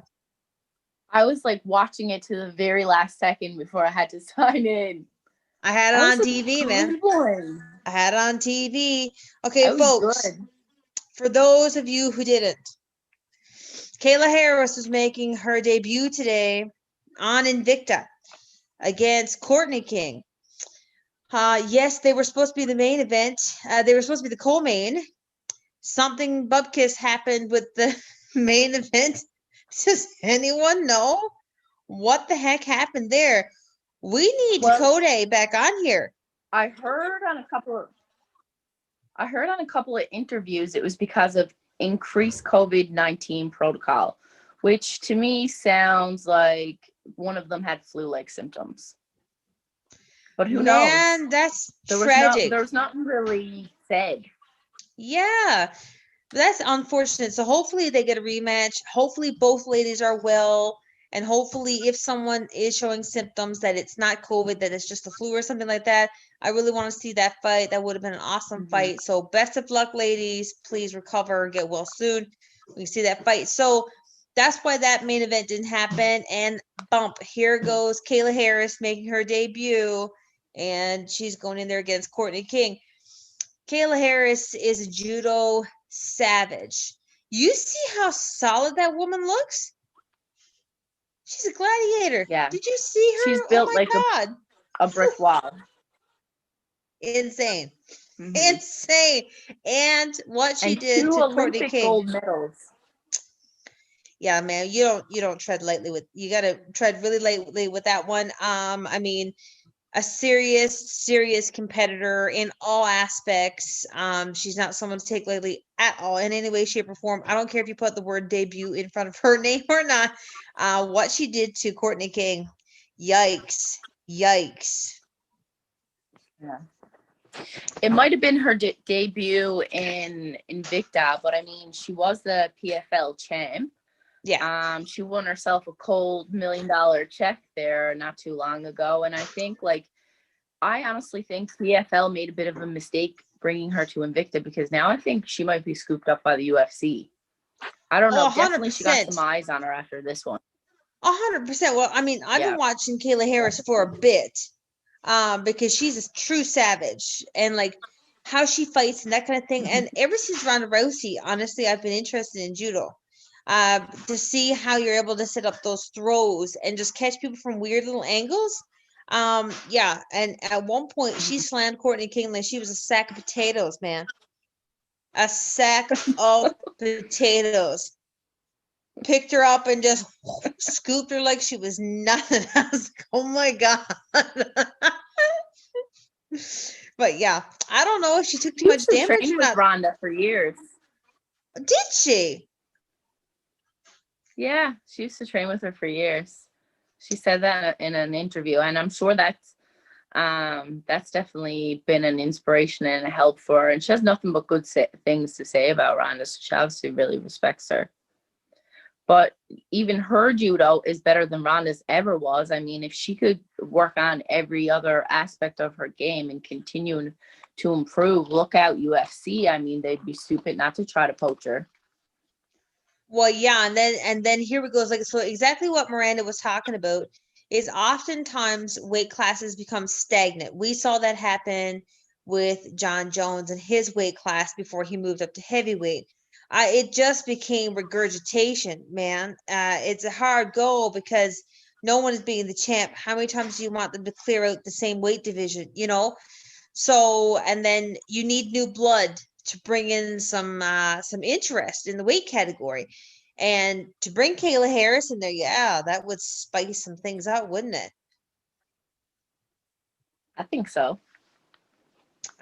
I was like watching it to the very last second before I had to sign in. I had it on TV, man. I had it on TV. Okay, folks, for those of you who didn't, Kayla Harris was making her debut today on Invicta against Courtney King. Yes, they were supposed to be the main event. They were supposed to be the co-main. Something bubkiss happened with the main event. Does anyone know what the heck happened there? We need Cody back on here. I heard on a couple of interviews it was because of increased COVID-19 protocol, which to me sounds like one of them had flu-like symptoms. But who knows? Man, that's tragic. There was nothing really said. Yeah, that's unfortunate. So hopefully they get a rematch. Hopefully both ladies are well. And hopefully if someone is showing symptoms that it's not COVID, that it's just the flu or something like that, I really want to see that fight. That would have been an awesome fight. So best of luck, ladies. Please recover, get well soon. We see that fight. So that's why that main event didn't happen. And bump, here goes Kayla Harris making her debut. And she's going in there against Courtney King. Kayla Harris is a judo savage. You see how solid that woman looks? She's a gladiator. Yeah. Did you see her? She's built like a brick wall. Insane. Insane. And what she did to Courtney King. Gold medals. Yeah, man, you don't tread lightly with, you got to tread really lightly with that one. I mean, a serious competitor in all aspects. She's not someone to take lightly at all in any way, shape, or form. I don't care if you put the word debut in front of her name or not. What she did to Courtney King, yikes. Yikes. Yeah. It might have been her debut in Invicta, but I mean, she was the PFL champ. Yeah. She won herself a cold $1 million check there not too long ago, and I think, like, I honestly think PFL made a bit of a mistake bringing her to Invicta, because now I think she might be scooped up by the UFC. I don't know. Oh, Definitely, she got 100%. some eyes on her after this one. 100%. Well, I mean, I've Yeah. been watching Kayla Harris for a bit, because she's a true savage, and like how she fights and that kind of thing. And ever since Ronda Rousey, honestly, I've been interested in judo, to see how you're able to set up those throws and just catch people from weird little angles. Yeah. And at one point, she slammed Courtney King like she was a sack of potatoes, man. A sack of potatoes. Picked her up and just scooped her like she was nothing. I was like, oh my God. But yeah, I don't know if she took too She much used to damage train or with not. Ronda for years. Did she? Yeah, she used to train with her for years. She said that in an interview, and I'm sure that's definitely been an inspiration and a help for her. And she has nothing but good things to say about Ronda, so she obviously really respects her. But even her judo is better than Ronda's ever was. I mean, if she could work on every other aspect of her game and continue to improve, look out UFC. I mean, they'd be stupid not to try to poach her. Well, yeah, and then here we go. Like, so exactly what Miranda was talking about is oftentimes weight classes become stagnant. We saw that happen with John Jones and his weight class before he moved up to heavyweight. It just became regurgitation, man. It's a hard goal because no one is being the champ. How many times do you want them to clear out the same weight division? So, and then you need new blood to bring in some interest in the weight category. And to bring Kayla Harris in there, yeah, that would spice some things out, wouldn't it? I think so.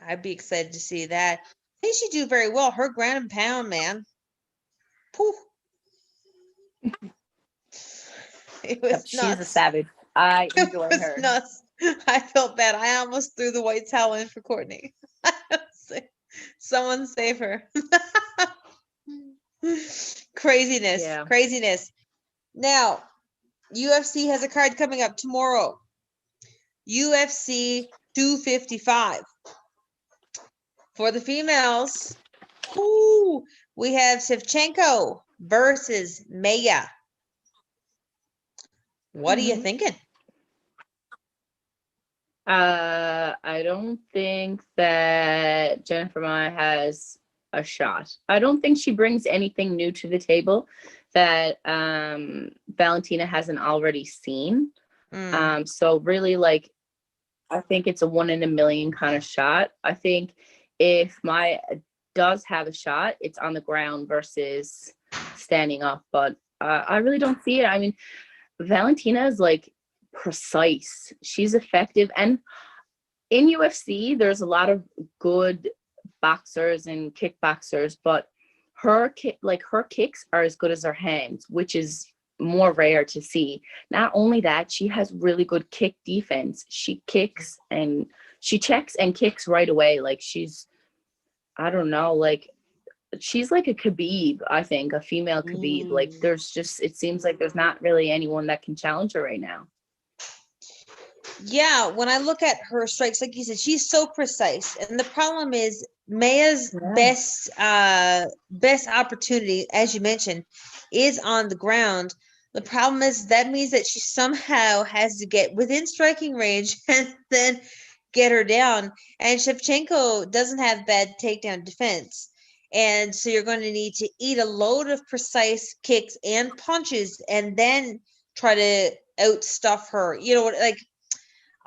I'd be excited to see that. I think she'd do very well. Her ground and pound, man. Pooh. It was She's a nuts. savage. I It enjoy was her. nuts. I felt bad. I almost threw the white towel in for Courtney. Someone save her. Craziness. Yeah. Craziness. Now, UFC has a card coming up tomorrow. UFC 255. For the females, we have Shevchenko versus Maya. What are you thinking? I don't think that Jennifer Maya has a shot. I don't think she brings anything new to the table that Valentina hasn't already seen. So really, like, I think it's a 1 in a million kind of shot. I think if Maya does have a shot, it's on the ground versus standing up. But I really don't see it. I mean, Valentina is like precise. She's effective. And in UFC, there's a lot of good boxers and kickboxers, but her kicks are as good as her hands, which is more rare to see. Not only that, she has really good kick defense. She kicks and she checks and kicks right away. Like I don't know, like she's like a Khabib, I think, a female Khabib. Like it seems like there's not really anyone that can challenge her right now. Yeah, when I look at her strikes, like you said, she's so precise. And the problem is Maya's best opportunity, as you mentioned, is on the ground. The problem is that means that she somehow has to get within striking range and then get her down. And Shevchenko doesn't have bad takedown defense. And so you're going to need to eat a load of precise kicks and punches and then try to outstuff her. Like,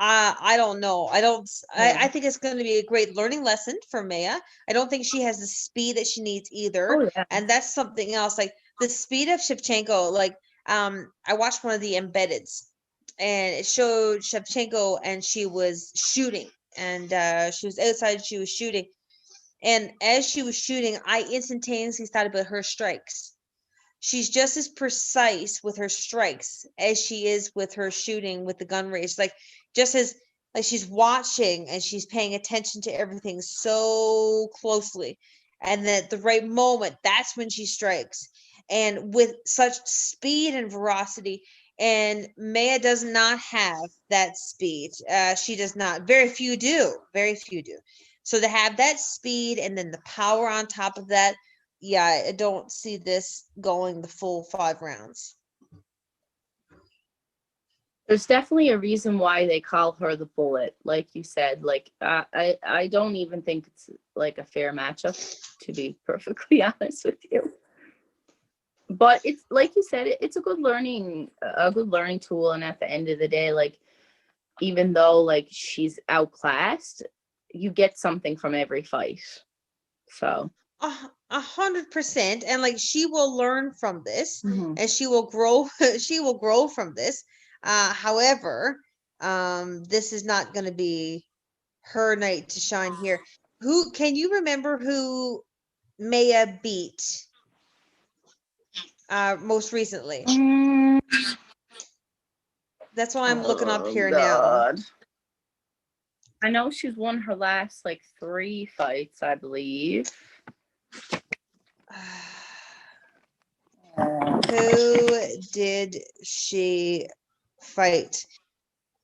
I don't know. I think it's going to be a great learning lesson for Maya. I don't think she has the speed that she needs either. Oh, yeah. And that's something else. Like the speed of Shevchenko, like, I watched one of the embeddeds and it showed Shevchenko and she was shooting and she was outside, she was shooting. And as she was shooting, I instantaneously thought about her strikes. she's just as precise with her strikes as she is with her shooting with the gun range. Like just as like she's watching and she's paying attention to everything so closely. And then at the right moment, that's when she strikes. And with such speed and ferocity. And Maya does not have that speed. She does not. Very few do. Very few do. So to have that speed and then the power on top of that, yeah, I don't see this going the full 5 rounds. There's definitely a reason why they call her the Bullet, like you said. Like I don't even think it's like a fair matchup, to be perfectly honest with you. But it's like you said, it's a good learning tool. And at the end of the day, like even though like she's outclassed, you get something from every fight. So 100%, and like she will learn from this, Mhm. and she will grow. She will grow from this. However, this is not going to be her night to shine here. Who can you remember who Maya beat most recently? That's what I'm looking up here now. I know she's won her last like 3 fights, I believe. Who did she fight?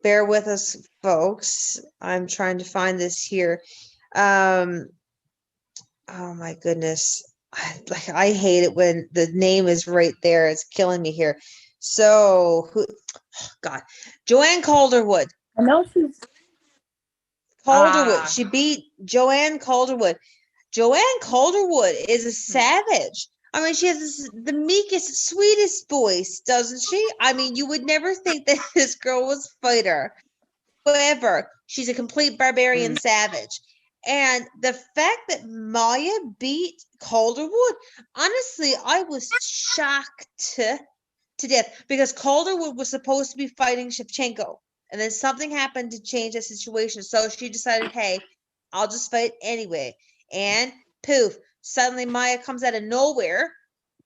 Bear with us, folks. I'm trying to find this here. Oh my goodness. I hate it when the name is right there. It's killing me here. So who, God, Joanne Calderwood. I know she's Calderwood. She beat Joanne Calderwood. Joanne Calderwood is a savage. I mean, she has the meekest, sweetest voice, doesn't she? I mean, you would never think that this girl was a fighter. However, she's a complete barbarian savage. And the fact that Maya beat Calderwood, honestly, I was shocked to death because Calderwood was supposed to be fighting Shevchenko. And then something happened to change the situation. So she decided, hey, I'll just fight anyway. And poof, suddenly Maya comes out of nowhere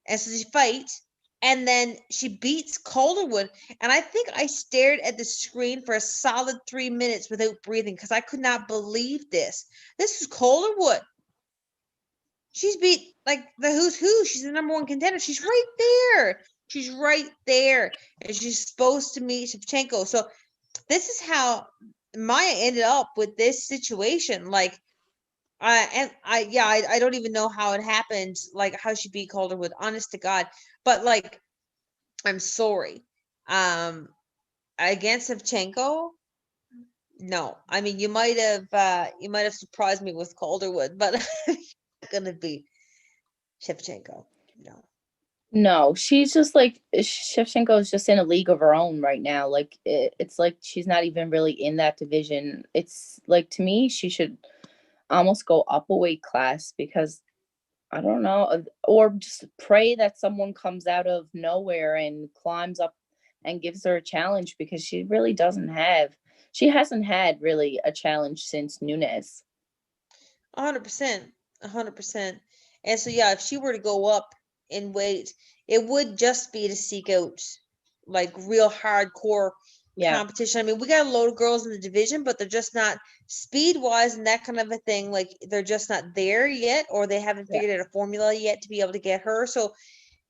and so she fights. And then she beats Calderwood. And I think I stared at the screen for a solid 3 minutes without breathing because I could not believe this. This is Calderwood. She's beat like the who's who. She's the number 1 contender. She's right there. She's right there. And she's supposed to meet Shevchenko. So this is how Maya ended up with this situation. Like, I don't even know how it happened, like how she beat Calderwood, honest to God. But like, I'm sorry. Against Shevchenko, no. I mean, you might have surprised me with Calderwood, but it's gonna be Shevchenko. No. No, she's just like Shevchenko is just in a league of her own right now. Like it's like she's not even really in that division. It's like to me she should almost go up a weight class because I don't know, or just pray that someone comes out of nowhere and climbs up and gives her a challenge because she really she hasn't had really a challenge since Nunes. 100%. 100%. And so yeah, if she were to go up in weight, it would just be to seek out like real hardcore competition. I mean, we got a load of girls in the division, but they're just not speed wise and that kind of a thing. Like they're just not there yet, or they haven't figured out a formula yet to be able to get her. So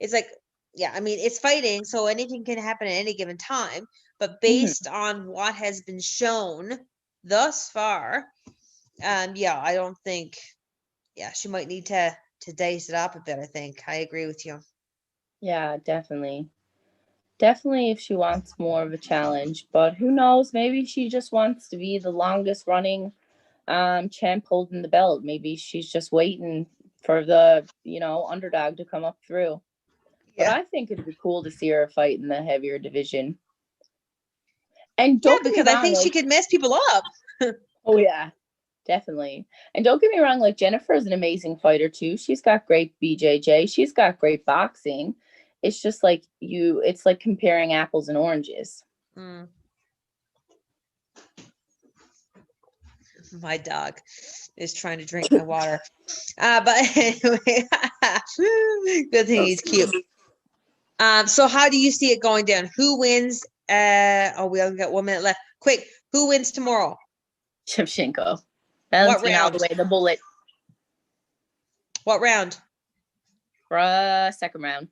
it's like, yeah, I mean, it's fighting, so anything can happen at any given time. But based on what has been shown thus far, yeah, I don't think, yeah, she might need to dice it up a bit. I think I agree with you. Yeah, definitely. Definitely if she wants more of a challenge, but who knows? Maybe she just wants to be the longest running champ holding the belt. Maybe she's just waiting for the, underdog to come up through. But I think it'd be cool to see her fight in the heavier division. And don't because I think she could mess people up. Oh yeah, definitely. And don't get me wrong, like Jennifer is an amazing fighter too. She's got great BJJ. She's got great boxing. It's just like it's like comparing apples and oranges. My dog is trying to drink my water. But anyway, good thing he's cute. So how do you see it going down? Who wins? We only got 1 minute left. Quick, who wins tomorrow? Shevchenko. Balancing all the round? way, the bullet. What round? Second round.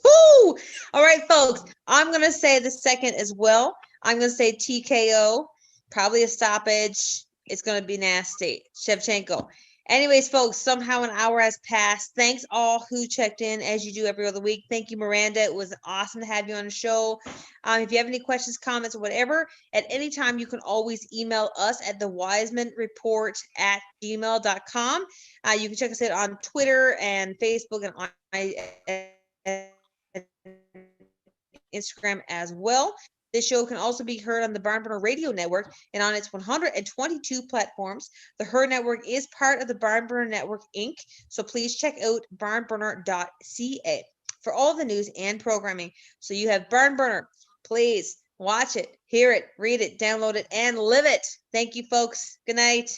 Woo! All right, folks. I'm gonna say the second as well. I'm gonna say TKO, probably a stoppage. It's gonna be nasty. Shevchenko. Anyways, folks, somehow an hour has passed. Thanks all who checked in as you do every other week. Thank you, Miranda. It was awesome to have you on the show. If you have any questions, comments, or whatever, at any time, you can always email us at thewisemanreport@gmail.com. You can check us out on Twitter and Facebook and on Instagram as well. This show can also be heard on the Barn Burner Radio Network and on its 122 platforms. The H.E.R Network is part of the Barn Burner Network, Inc., so please check out barnburner.ca for all the news and programming. So you have Barn Burner. Please watch it, hear it, read it, download it, and live it. Thank you, folks. Good night.